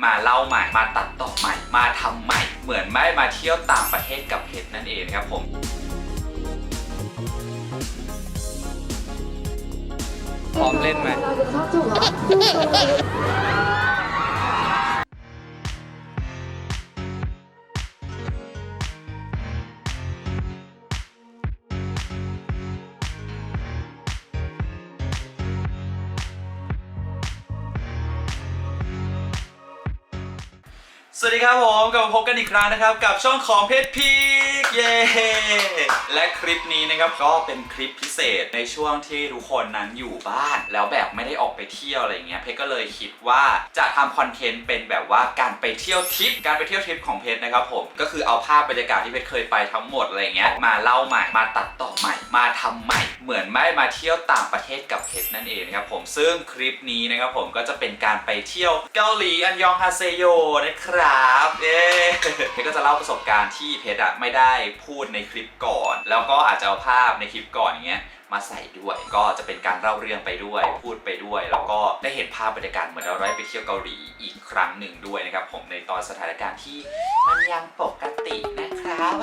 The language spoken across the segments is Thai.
มาเล่าใหม่มาตัดต่อใหม่มาทำใหม่เหมือนไม่มาเที่ยวต่างประเทศกับเพชรนั่นเองครับผมพร้อมเล่นไหมสวัสดีครับผมกลับมาพบกันอีกครั้งนะครับกับช่องของเพชรพีกเย้และคลิปนี้นะครับก็เป็นคลิปพิเศษในช่วงที่ทุกคนนั้นอยู่บ้านแล้วแบบไม่ได้ออกไปเที่ยวอะไรเงี้ยเพชรก็เลยคิดว่าจะทำคอนเทนต์เป็นแบบว่าการไปเที่ยวทริปของเพชรนะครับผมก็คือเอาภาพบรรยากาศที่เพชรเคยไปทั้งหมดอะไรเงี้ยมาเล่าใหม่มาตัดต่อใหม่มาทำใหม่เหมือนไม่มาเที่ยวต่างประเทศกับเพชรนั่นเองนะครับผมซึ่งคลิปนี้นะครับผมก็จะเป็นการไปเที่ยวเกาหลีอันยองฮาเซโยนะครับเพชรก็จะเล่าประสบการณ์ที่เพชรไม่ได้พูดในคลิปก่อนแล้วก็อาจจะเอาภาพในคลิปก่อนอย่างเงี้ยมาใส่ด้วยก็จะเป็นการเล่าเรื่องไปด้วยพูดไปด้วยแล้วก็ได้เห็นภาพบรรยากาศเหมือนเราได้ไปเที่ยวเกาหลีอีกครั้งหนึ่งด้วยนะครับผมในตอนสถานการณ์ที่มันยังปกตินะครับ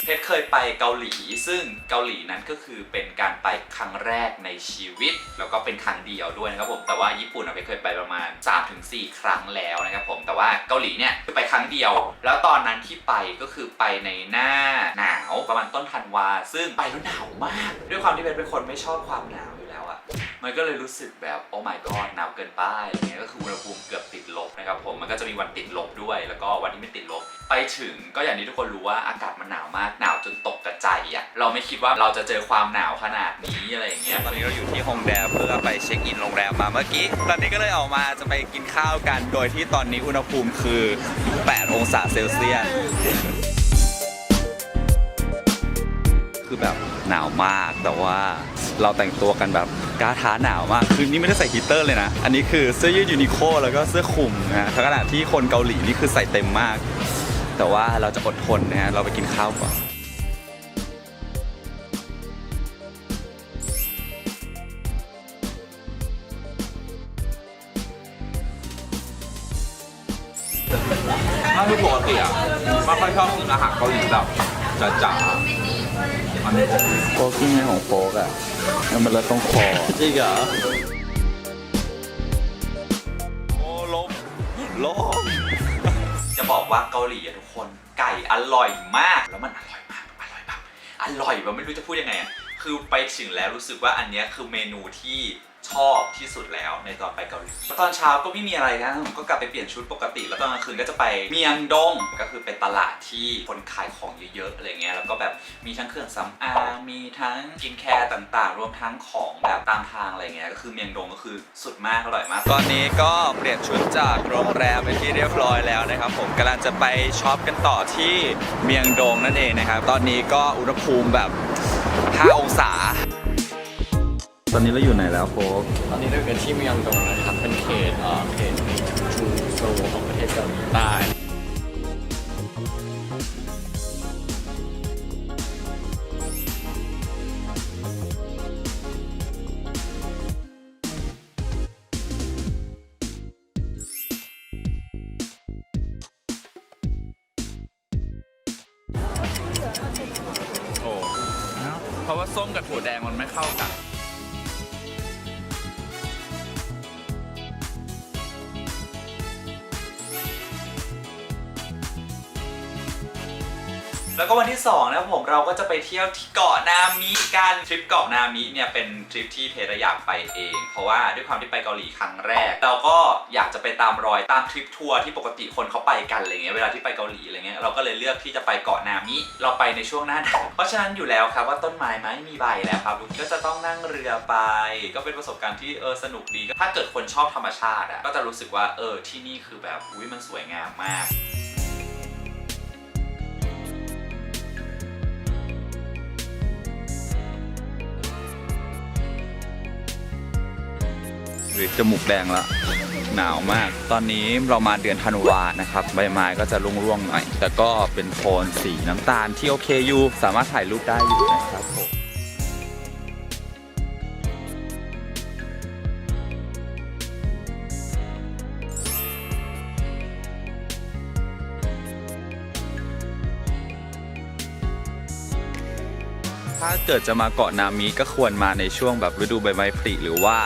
เพชรเคยไปเกาหลีซึ่งเกาหลีนั้นก็คือเป็นการไปครั้งแรกในชีวิตแล้วก็เป็นครั้งเดียวด้วยนะครับผมแต่ว่าญี่ปุ่นเพชรเคยไปประมาณ 3-4 ครั้งแล้วนะครับผมแต่ว่าเกาหลีเนี่ยคือไปครั้งเดียวแล้วตอนนั้นที่ไปก็คือไปในหน้าหนาวประมาณต้นธันวาซึ่งไปแล้วหนาวมากด้วยความที่เพชรเป็นคนไม่ชอบความหนาวอยู่แล้วอะมันก็เลยรู้สึกแบบโอ้ my god หนาวเกินไปอย่างเงี้ยก็คืออุณหภูมิเกือบติดลบนะครับผมมันก็จะมีวันติดลบด้วยแล้วก็วันที่ไม่ติดลบไปถึงก็อย่างที่ทุกคนรู้ว่าอากาศมันหนาวมากหนาวจนตกกระจายอะเราไม่คิดว่าเราจะเจอความหนาวขนาดนี้อะไรอย่างเงี้ยตอนนี้เราอยู่ที่ฮงแดเพื่อไปเช็คอินโรงแรมมาเมื่อกี้ตอนนี้ก็เลยออกมาจะไปกินข้าวกันโดยที่ตอนนี้อุณหภูมิคือ8 องศาเซลเซียสคือแบบหนาวมากแต่ว่าเราแต่งตัวกันแบบกล้าท้าหนาวมากคือนี่ไม่ได้ใส่ฮีตเตอร์เลยนะอันนี้คือเสื้อยืดยูนิโคแล้วก็เสื้อคลุมนะขณะที่คนเกาหลีนี่คือใส่เต็มมากแต่ว่าเราจะอดทนนะฮะเราไปกินข้าวก่อนถ้าคือปกติอ่ะไม่ค่อยชอบกินอาหารเกาหลีแบบจ๋าๆอันนี้โฟกิ้งของโฟกอ่ะมันเลยต้องคอจริงเหรอโอ้ลมจะบอกว่าเกาหลีทุกคนไก่อร่อยมากแล้วมันอร่อยมากอร่อยแบบไม่รู้จะพูดยังไงอ่ะคือไปถึงแล้วรู้สึกว่าอันนี้คือเมนูที่ชอบที่สุดแล้วในตอนไปเกาหลีตอนเช้าก็ไม่มีอะไรนะผมก็กลับไปเปลี่ยนชุดปกติแล้วตอนกลางคืนก็จะไปเมียงดงก็คือเป็นตลาดที่คนขายของเยอะๆอะไรเงี้ยแล้วก็แบบมีทั้งเครื่องสำอางมีทั้งกินแคร์ต่างๆรวมทั้งของแบบตามทางอะไรเงี้ยก็คือเมียงดงก็คือสุดมากอร่อยมากตอนนี้ก็เปลี่ยนชุดจากโรงแรมไปที่เรียบร้อยแล้วนะครับผมกำลังจะไปช็อปกันต่อที่เมียงดงนั่นเองนะครับตอนนี้ก็อุณหภูมิแบบ5 องศาตอนนี้เราอยู่ไหนแล้วโฟกตอนนี้เราอยู่ที่เมียงดงนะครับเป็นเขตชูโซลของประเทศเกาหลีใต้โอ้เพราะว่าส้มกับถั่วแดงมันไม่เข้ากันแล้วก็วันที่2นะครับผมเราก็จะไปเที่ยวที่เกาะนามิกันทริปเกาะนามิเนี่ยเป็นทริปที่เพชรอยากไปเองเพราะว่าด้วยความที่ไปเกาหลีครั้งแรกเราก็อยากจะไปตามรอยตามทริปทัวร์ที่ปกติคนเขาไปกันอะไรเงี้ยเวลาที่ไปเกาหลีอะไรเงี้ยเราก็เลยเลือกที่จะไปเกาะนามิเราไปในช่วงหน้าหนาวเพราะฉะนั้นอยู่แล้วครับว่าต้นไม้ไม่มีใบแล้วครับก็จะต้องนั่งเรือไปก็เป็นประสบการณ์ที่สนุกดีถ้าเกิดคนชอบธรรมชาติก็จะรู้สึกว่าที่นี่คือแบบอุ้ยมันสวยงามมากจมูกแดงแล้วหนาวมากตอนนี้เรามาเดือนธันวานะครับใบไม้ก็จะร่วงๆหน่อยแต่ก็เป็นโทนสีน้ำตาลที่โอเคอยู่สามารถถ่ายรูปได้อยู่นะครับผม ต ถ้าเกิดจะมาเกาะนามิก็ควรมาในช่วงแบบฤดูใบไม้ผลิหรือว่า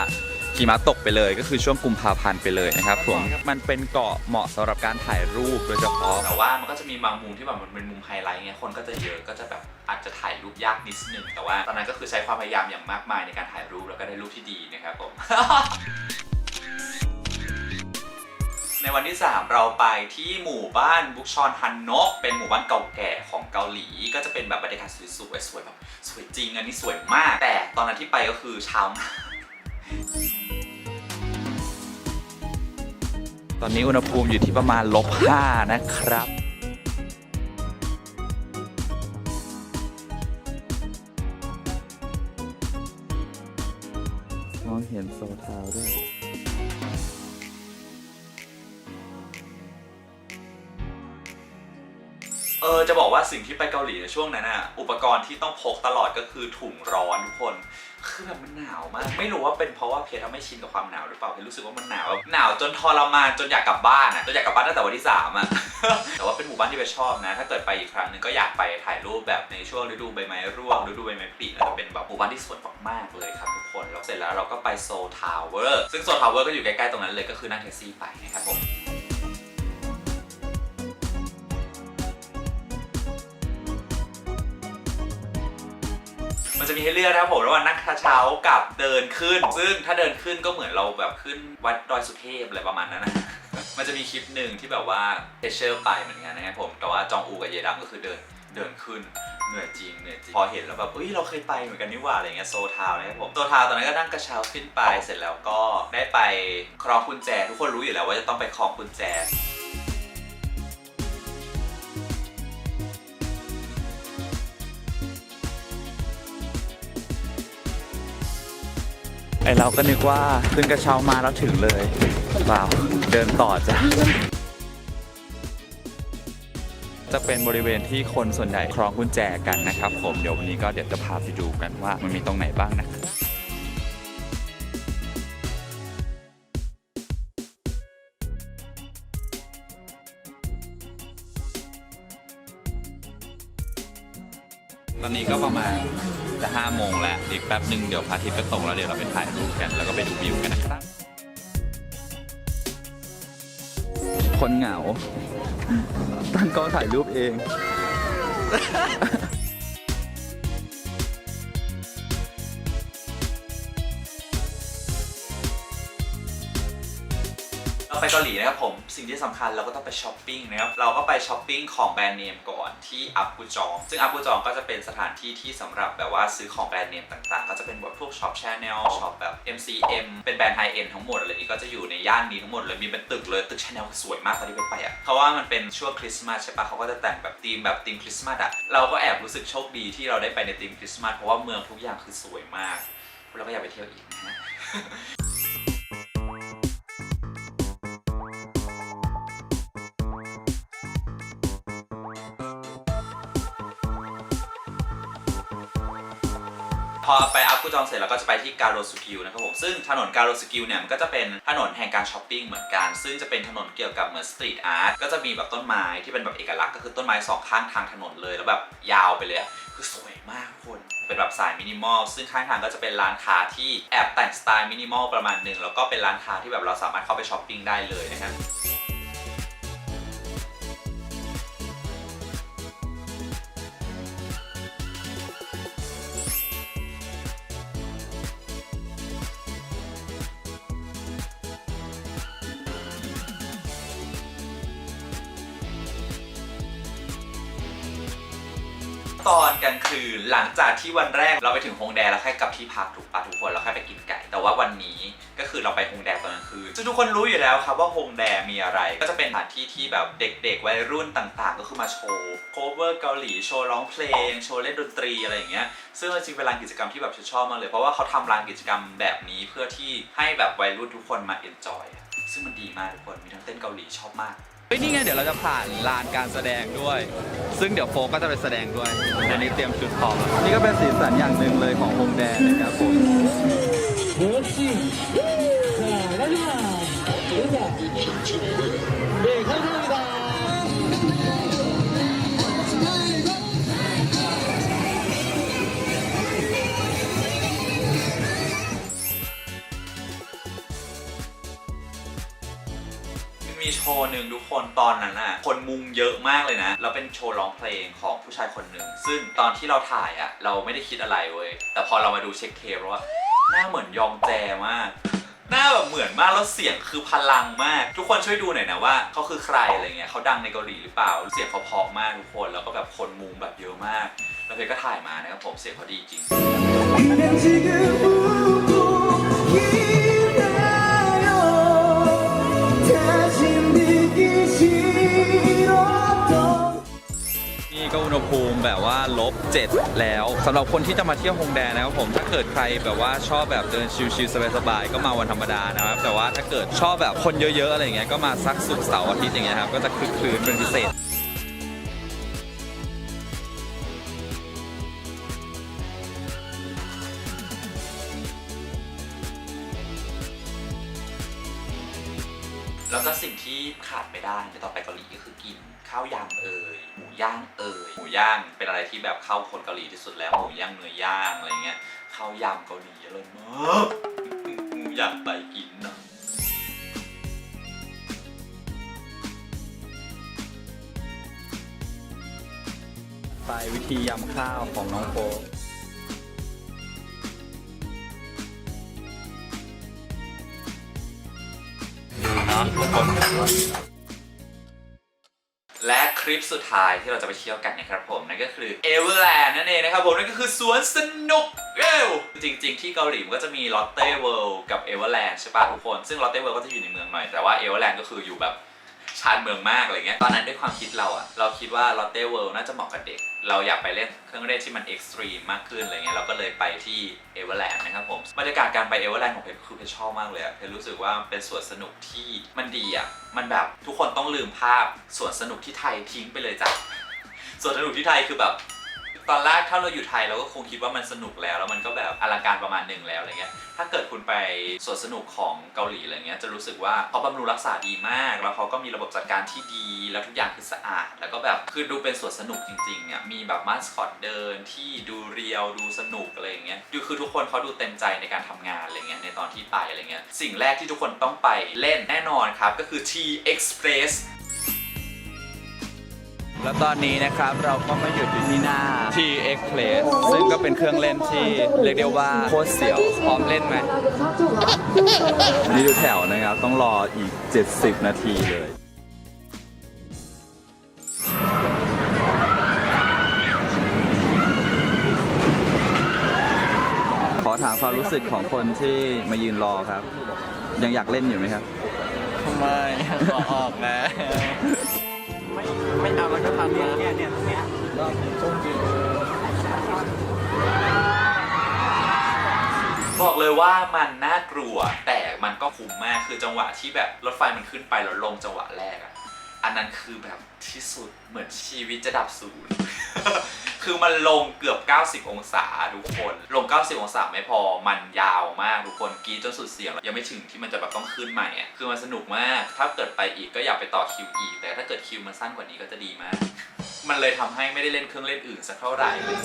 หิมะตกไปเลยก็คือช่วงกุมภาพันธ์ไปเลยนะครับผมมันเป็นเกาะเหมาะสำหรับการถ่ายรูปโดยเฉพาะแต่ว่ามันก็จะมีบางมุมที่แบบมันเป็นมุมไฮไลท์ไงคนก็จะเยอะก็จะแบบอาจจะถ่ายรูปยากนิดนึงแต่ว่าตอนนั้นก็คือใช้ความพยายามอย่างมากมายในการถ่ายรูปแล้วก็ได้รูปที่ดีนะครับผม ในวันที่ 3 เราไปที่หมู่บ้านบุกชอนฮันโนะเป็นหมู่บ้านเก่าแก่ของเกาหลีก็จะเป็นแบบบรรยากาศสวยๆสวยแบบสวยจริงอันนี้สวยมากแต่ตอนนั้นที่ไปก็คือเช้ามากตอนนี้อุณหภูมิอยู่ที่ประมาณ-5นะครับมองเห็นโซทาวด้วยจะบอกว่าสิ่งที่ไปเกาหลีในช่วงนั้นน่ะอุปกรณ์ที่ต้องพกตลอดก็คือถุงร้อนทุกคนคือแบบมันหนาวมากไม่รู้ว่าเป็นเพราะว่าเพชรไม่ชินกับความหนาวหรือเปล่าเพชรรู้สึกว่ามันหนาวจนทรมานจนอยากกลับบ้านอ่ะจนอยากกลับบ้านตั้งแต่วันที่3อ่ะ แต่ว่าเป็นหมู่บ้านที่เพชรชอบนะถ้าเกิดไปอีกครั้งหนึ่งก็อยากไปถ่ายรูปแบบในช่วงฤดูใบไม้ร่วงฤดูใบไม้ผลิแล้วจะเป็นแบบหมู่บ้านที่สวยมากๆเลยครับทุกคนแล้วเสร็จแล้วเราก็ไปโซลทาวเวอร์ซึ่งโซลทาวเวอร์ก็อยู่ใกล้ๆตรงนั้นเลยก็คือนั่งแท็กซี่ไปนะครับผมมันจะมีให้เลือกนะครับผมระหว่างนั่งกระเช้ากับเดินขึ้นซึ่งถ้าเดินขึ้นก็เหมือนเราแบบขึ้นวัดดอยสุเทพอะไรประมาณนั้นนะ มันจะมีคลิปหนึ่งที่แบบว่าเทเชอร์ไปเหมือนกันนะครับผมแต่ว่าจองอูกับเยดังก็คือเดินขึ้นเหนื่อยจริงพอเห็นแล้วแบบเราเคยไปเหมือนกันนี่หว่าอะไรเงี้ยโซทาวนะครับผมโซทาวตอนนั้นก็นั่งกระเช้าขึ้นไปเสร็จแล้วก็ได้ไปคล้องกุญแจทุกคนรู้อยู่แล้วว่าจะต้องไปคล้องกุญแจเราก็นึกว่าขึ้นกระเช้ามาแล้วถึงเลยเปล่าเดินต่อจ้ะจะเป็นบริเวณที่คนส่วนใหญ่คล้องกุญแจกันนะครับผมเดี๋ยววันนี้ก็เดี๋ยวจะพาไปดูกันว่ามันมีตรงไหนบ้างนะตอนนี้ก็ประมาณจะ5 โมงแล้วอีกแป๊บหนึ่งเดี๋ยวพระอาทิตย์ก็ตกแล้วเดี๋ยวเราไปถ่ายรูปกันแล้วก็ไปดูวิวกันนะครับคนเหงาตั้งกล้องถ่ายรูปเอง เราไปเกาหลีนะครับผมสิ่งที่สำคัญเราก็ต้องไปช้อปปิ้งนะครับเราก็ไปช้อปปิ้งของแบรนด์เนมก่อนที่อัปกุจองซึ่งอัปกุจองก็จะเป็นสถานที่ที่สำหรับแบบว่าซื้อของแบรนด์เนมต่างๆก็จะเป็นแบบพวกช็อป Chanel ช็อปแบบ MCM เป็นแบรนด์ไฮเอ็นด์ทั้งหมดอะไรนี้ก็จะอยู่ในย่านนี้ทั้งหมดเลยมีเป็นตึกเลยตึก Chanel สวยมากตอนที่ไปอ่ะเพราะว่ามันเป็นช่วงคริสต์มาสใช่ปะเขาก็จะแต่งแบบธีมคริสต์มาสอ่ะเราก็แอบรู้สึกโชคดีที่เราได้ไปในธีมคริสต์มาสเพราะว่าเมืองทุกอย่างคือสวยมากเราก็อยากไปเที่ยวอีกนะฮะพอไปอัพกุจองเสร็จแล้วก็จะไปที่การโรสุกิวนะครับผมซึ่งถนนการโรสุกิวเนี่ยมันก็จะเป็นถนนแห่งการช้อปปิ้งเหมือนกันซึ่งจะเป็นถนนเกี่ยวกับเหมือนสตรีทอาร์ตก็จะมีแบบต้นไม้ที่เป็นแบบเอกลักษณ์ก็คือต้นไม้2 ข้างทางถนนเลยแล้วแบบยาวไปเลยคือสวยมากคนเป็นแบบสายมินิมอลซึ่งข้างทางก็จะเป็นร้านค้าที่แอบแต่งสไตล์มินิมอลประมาณนึงแล้วก็เป็นร้านค้าที่แบบเราสามารถเข้าไปช้อปปิ้งได้เลยนะครับตอนกลางคืนหลังจากที่วันแรกเราไปถึงฮงแดแล้วแค่กลับที่พักถูกปะทุกคนเราแค่ไปกินไก่แต่ว่าวันนี้ก็คือเราไปฮงแดตอนกลางคืนซึ่งทุกคนรู้อยู่แล้วครับว่าฮงแดมีอะไรก็จะเป็นสถานที่ที่แบบเด็กๆวัยรุ่นต่างๆก็คือมาโชว์โคเวอร์เกาหลีโชว์ร้องเพลงโชว์เล่นดนตรีอะไรอย่างเงี้ยซึ่งจริงๆเป็นลานกิจกรรมที่แบบฉันชอบมากเลยเพราะว่าเขาทำลานกิจกรรมแบบนี้เพื่อที่ให้แบบวัยรุ่นทุกคนมาเอนจอยซึ่งมันดีมากทุกคนมีทั้งเต้นเกาหลีชอบมากนี่ไงเดี๋ยวเราจะผ่านลานการแสดงด้วยซึ่งเดี๋ยวโฟก็จะไปแสดงด้วยอันนี้เตรียมชุดพร้อมนี่ก็เป็นสีสันอย่างหนึ่งเลยของฮงแดนะครับผม มีโชว์หนึ่งทุกคนตอนนั้นน่ะคนมุงเยอะมากเลยนะแล้วเป็นโชว์ร้องเพลงของผู้ชายคนหนึ่งซึ่งตอนที่เราถ่ายอ่ะเราไม่ได้คิดอะไรเว้ยแต่พอเรามาดูเช็คเทปแล้วว่าหน้าเหมือนยองแจมากหน้าแบบเหมือนมากแล้วเสียงคือพลังมากทุกคนช่วยดูหน่อยนะว่าเขาคือใครอะไรเงี้ยเขาดังในเกาหลีหรือเปล่าเสียงเขาเพราะมากทุกคนแล้วก็แบบคนมุงแบบเยอะมากแล้วเพลงก็ถ่ายมานะครับผมเสียงเขาดีจริงนี่ก็อุณหภูมิแบบว่า-7แล้วสำหรับคนที่จะมาเที่ยวฮงแดนะครับผมถ้าเกิดใครแบบว่าชอบแบบเดินชิลๆสบายๆก็มาวันธรรมดานะครับแต่ว่าถ้าเกิดชอบแบบคนเยอะๆอะไรเงี้ยก็มาสักศุกร์เสาร์อาทิตย์อย่างเงี้ยครับก็จะคลึกคลื้นเป็นพิเศษแล้วก็สิ่งที่ขาดไม่ได้ในต่อไปเกาหลีก็คือกินข้าวยำหมูย่างหมูย่างเป็นอะไรที่แบบเข้าคนเกาหลีที่สุดแล้วหมูย่างเนื้อย่างอะไรเงี้ยข้าวยำเกาหลีอร่อยมากอยากไปกินนะไปวิธียำข้าวของน้องโฟและคลิปสุดท้ายที่เราจะไปเที่ยวกันนะครับผมนั่นก็คือเอเวอร์แลนด์นั่นเองนะครับผมนั่นก็คือสวนสนุกจริงๆที่เกาหลีมันก็จะมีลอตเต้เวิลด์กับเอเวอร์แลนด์ใช่ป่ะทุกคนซึ่งลอตเต้เวิลด์ก็จะอยู่ในเมืองหน่อยแต่ว่าเอเวอร์แลนด์ก็คืออยู่แบบชานเมืองมากอะไรเงี้ยตอนนั้นด้วยความคิดเราคิดว่าลอตเต้เวิลด์น่าจะเหมาะกับเด็กเราอยากไปเล่นเครื่องเล่นที่มันเอ็กซ์ตรีมมากขึ้นอะไรเงี้ยเราก็เลยไปที่เอเวอร์แลนด์นะครับผมบรรยากาศการไปเอเวอร์แลนด์ของเพชรคือเพชรชอบมากเลยเพชรรู้สึกว่าเป็นสวนสนุกที่มันดีมันแบบทุกคนต้องลืมภาพสวนสนุกที่ไทยทิ้งไปเลยจ้ะสวนสนุกที่ไทยคือแบบตอนแรกถ้าเราอยู่ไทยเราก็คงคิดว่ามันสนุกแล้วมันก็แบบอลังการประมาณหนึ่งแล้วอะไรเงี้ยถ้าเกิดคุณไปสวนสนุกของเกาหลีอะไรเงี้ยจะรู้สึกว่าเขาบำรุงรักษาดีมากแล้วเขาก็มีระบบจัดการที่ดีแล้วทุกอย่างคือสะอาดแล้วก็แบบคือดูเป็นสวนสนุกจริงๆมีแบบมาสคอตเดินที่ดูเรียวดูสนุกอะไรเงี้ยคือทุกคนเขาดูเต็มใจในการทำงานอะไรเงี้ยในตอนที่ไปอะไรเงี้ยสิ่งแรกที่ทุกคนต้องไปเล่นแน่นอนครับก็คือ T Expressแล้วตอนนี้นะครับเราก็มาหยุดอยู่ที่หน้า TX Place ซึ่งก็เป็นเครื่องเล่นที่เรียกได้ว่าโคตรเสียวพร้อมเล่นไหมนี่ดูแถวนะครับต้องรออีก70 นาทีเลยขอถามความรู้สึกของคนที่มายืนรอครับยังอยากเล่นอยู่ไหมครับไม่ขอออกนะไม่เอามันก็ทำเนี่ยตรงเนี้ยบอกเลยว่ามันน่ากลัวแต่มันก็คุ้มมากคือจังหวะที่แบบรถไฟมันขึ้นไปแล้วลงจังหวะแรกอันนั้นคือแบบที่สุดเหมือนชีวิตจะดับศูนย์ คือมันลงเกือบ90 องศาทุกคนลง90 องศาไม่พอมันยาวมากทุกคนกรี๊ดจนสุดเสียงยังไม่ถึงที่มันจะแบบต้องขึ้นใหม่คือมันสนุกมากถ้าเกิดไปอีกก็อยากไปต่อคิวอีกแต่ถ้าเกิดคิวมันสั้นกว่านี้ก็จะดีมากมันเลยทำให้ไม่ได้เล่นเครื่องเล่นอื่นสักเท่าไหร่เลย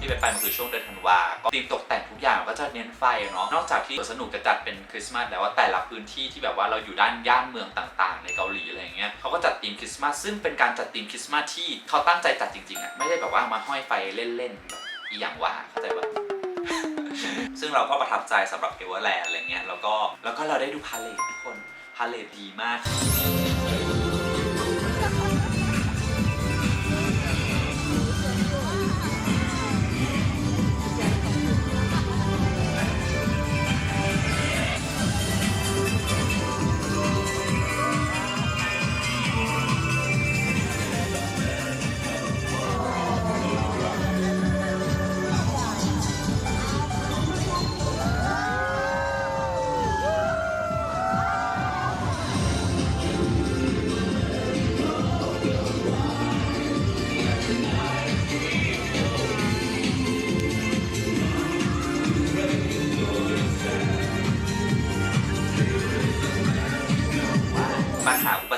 ที่ไปมันคือช่วงเดือนธันวาก็ธีมตกแต่งทุกอย่างก็จะเน้นไฟเนาะนอกจากที่สนุกจะจัดเป็นคริสต์มาสแล้วว่าแต่ละพื้นที่ที่แบบว่าเราอยู่ด้านย่านเมืองต่างๆในเกาหลีอะไรเงี้ยเขาก็จัดธีมคริสต์มาสซึ่งเป็นการจัดธีมคริสต์มาสที่เขาตั้งใจจัดจริงๆไม่ได้แบบว่ามาห้อยไฟเล่นๆแบบอีหยังว่าเข้าใจปะ ซึ่งเราก็ประทับใจสำหรับเอเวอร์แลนด์อะไรเงี้ยแล้วก็เราได้ดูพาเลททุกคนพาเลทดีมาก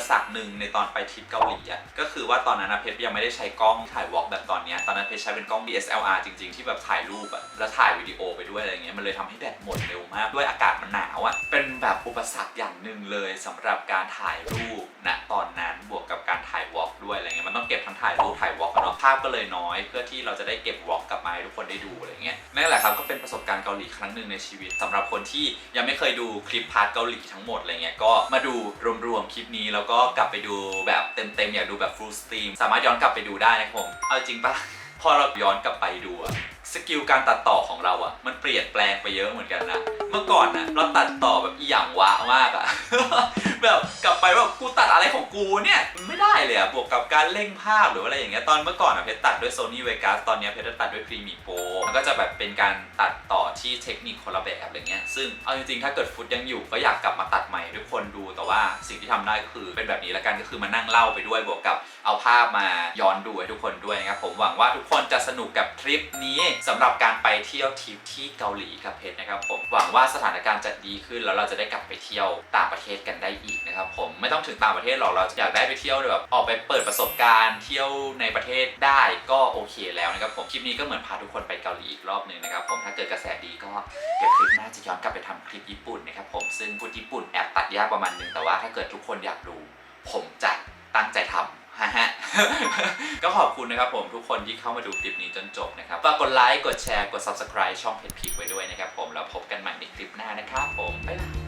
สรรคหนึ่งในตอนไปทริปเกาหลีอ่ะก็คือว่าตอนนั้นนะเพชรยังไม่ได้ใช้กล้องถ่ายวอล์กแบบตอนนี้ตอนนั้นเพชรใช้เป็นกล้อง DSLR จริงๆที่แบบถ่ายรูปอ่ะแล้วถ่ายวิดีโอไปด้วยอะไรเงี้ยมันเลยทำให้แบตหมดเร็วมากด้วยอากาศมันหนาวอ่ะเป็นแบบอุปสรรคอย่างหนึ่งเลยสำหรับการถ่ายรูปณตอนนั้นบวกกับการถ่ายวอล์กด้วยอะไรเงี้ยมันต้องเก็บทั้งถ่ายรูปถ่ายวอล์กเนาะภาพก็เลยน้อยเพื่อที่เราจะได้เก็บวอล์กกลับมาให้ทุกคนได้ดูอะไรเงี้ยนั่นแหละครับก็เป็นประสบการณ์เกาหลีครั้งหนึ่งในชีวิตสำหรับคนที่ยังไม่เคยดูคลิปพาร์ทเกาหลีทั้งหมดอะไรเงี้ยก็มาดูรวมๆคลิปนี้แล้วก็กลับไปดูแบบเต็มๆอยากดูแบบ full stream สามารถย้อนกลับไปดูได้นะครับผมเอาจริงปะพอเราย้อนกลับไปดูอะสกิลการตัดต่อของเราอะมันเปลี่ยนแปลงไปเยอะเหมือนกันนะเมื่อก่อนนะเราตัดต่อแบบอีหยังวะมากอะ แบบกลับไปว่ากูตัดอะไรของกูเนี่ยมันไม่ได้เลยอะบวกกับการเร่งภาพหรืออะไรอย่างเงี้ยตอนเมื่อก่อนอะเพชรตัดด้วย Sony Vegas ตอนนี้เพชรตัดด้วย Premiere Pro มันก็จะแบบเป็นการตัดต่อที่เทคนิคคนละแบบอะไรเงี้ยซึ่งเอาจริงๆถ้าเกิดฟุตยังอยู่ก็อยากกลับมาตัดใหม่ให้ทุกคนดูแต่ว่าสิ่งที่ทำได้ก็คือเป็นแบบนี้ละกันก็คือมานั่งเล่าไปด้วยบวกกับเอาภาพมาย้อนดูให้ทุกคนด้วยนะครับผมหวังว่าทุกคนจะสนุกกับทริปนี้สำหรับการไปเที่ยวทริปที่เกาหลีกับเพชรนะครับผมหวังว่าสถานการณ์จะดีขึ้นแล้วเราจะได้กลับไปเที่ยวต่างประเทศกันได้อีกนะครับผมไม่ต้องถึงต่างประเทศหรอกเราอยากได้ไปเที่ยวแบบออกไปเปิดประสบการณ์เที่ยวในประเทศได้ก็โอเคแล้วนะครับผมคลิปนี้ก็เหมือนพาทุกคนไปเกาหลีอีกรอบนึงนะครับผมถ้าเกิดกระแสดีก็เดี๋ยวคลิปหน้าจะย้อนกลับไปทำคลิปญี่ปุ่นนะครับผมซึ่งพูดญี่ปุ่นแอบตัดยากประมาณนึงแต่ว่าถ้าเกิดทุกคนอยากดูผมจะตั้งใจทำฮะ ก็ขอบคุณนะครับผมทุกคนที่เข้ามาดูคลิปนี้จนจบนะครับฝากกดไลค์กดแชร์กด Subscribe ช่องเพจพีคไว้ด้วยนะครับผมแล้วพบกันใหม่ในคลิปหน้านะครับผมบ๊ายบาย